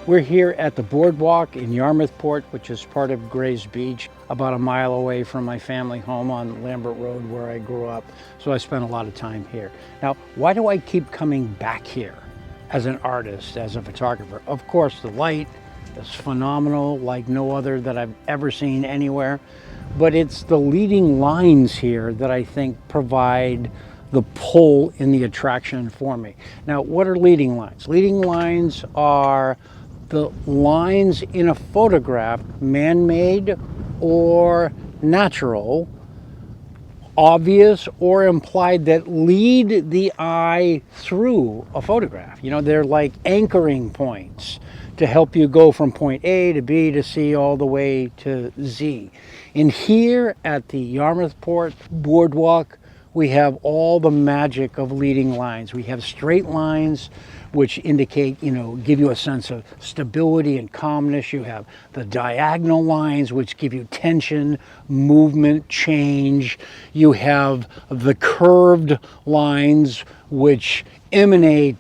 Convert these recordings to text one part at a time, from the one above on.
We're here at the Boardwalk in Yarmouthport, which is part of Grays Beach, about a mile away from my family home on Lambert Road where I grew up. So I spent a lot of time here. Now, why do I keep coming back here as an artist, as a photographer? Of course, the light is phenomenal, like no other that I've ever seen anywhere. But it's the leading lines here that I think provide the pull in the attraction for me. Now, what are leading lines? Leading lines are the lines in a photograph, man-made or natural, obvious or implied, that lead the eye through a photograph. You know, they're like anchoring points to help you go from point A to B to C all the way to Z. And here at the Yarmouthport Boardwalk, we have all the magic of leading lines. We have straight lines, which indicate, give you a sense of stability and calmness. You have the diagonal lines, which give you tension, movement, change. You have the curved lines, which emanate,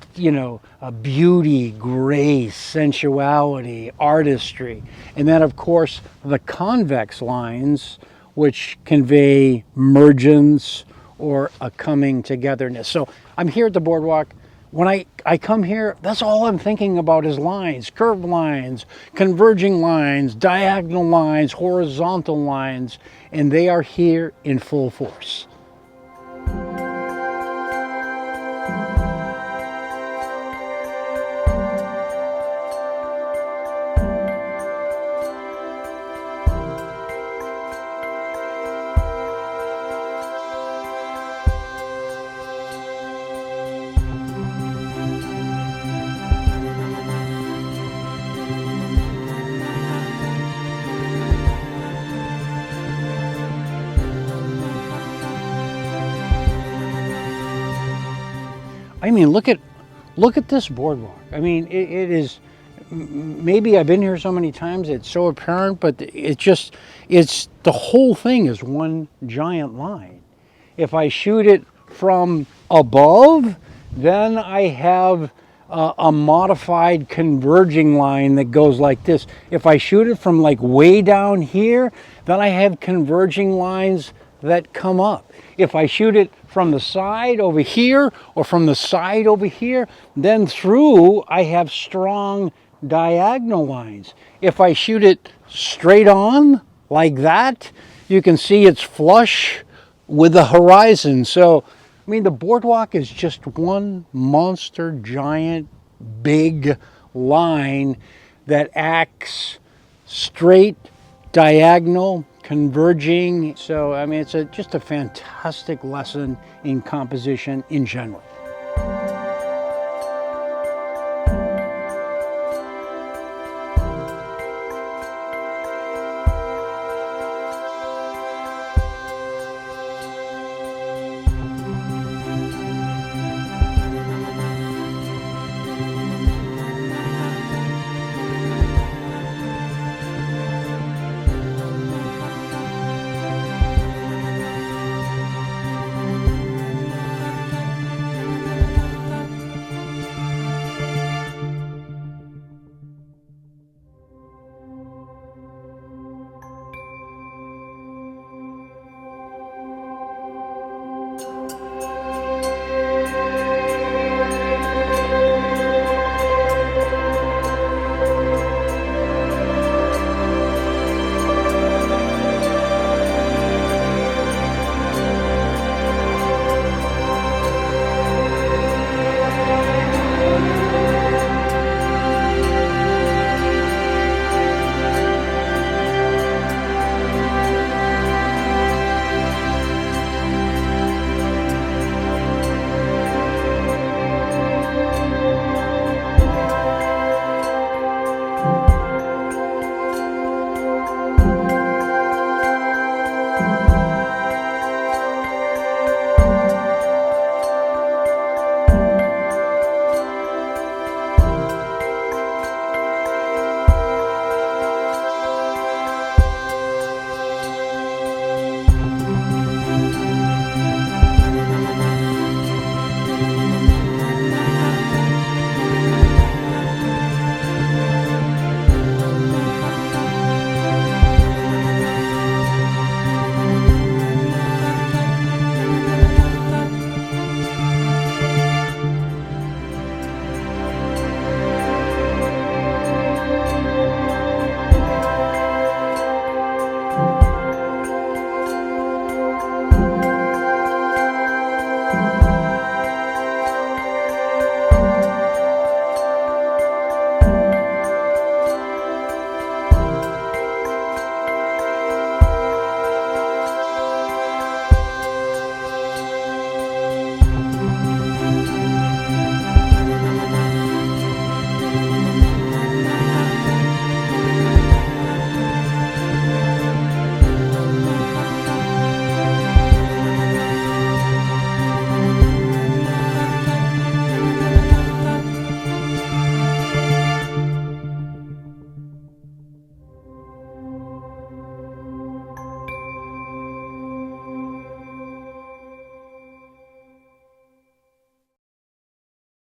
a beauty, grace, sensuality, artistry. And then, of course, the convex lines, which convey mergence or a coming togetherness. So I'm here at the Boardwalk. When I come here, that's all I'm thinking about is lines, curved lines, converging lines, diagonal lines, horizontal lines, and they are here in full force. I mean, look at this boardwalk. I mean, it is, maybe I've been here so many times, it's so apparent, but it's the whole thing is one giant line. If I shoot it from above, then I have a modified converging line that goes like this. If I shoot it from like way down here, then I have converging lines that come up. If I shoot it from the side over here or from the side over here, then through I have strong diagonal lines. If I shoot it straight on like that, you can see it's flush with the horizon. So, I mean, the Boardwalk is just one monster, giant, big line that acts straight, diagonal, converging. So, I mean, it's just a fantastic lesson in composition in general.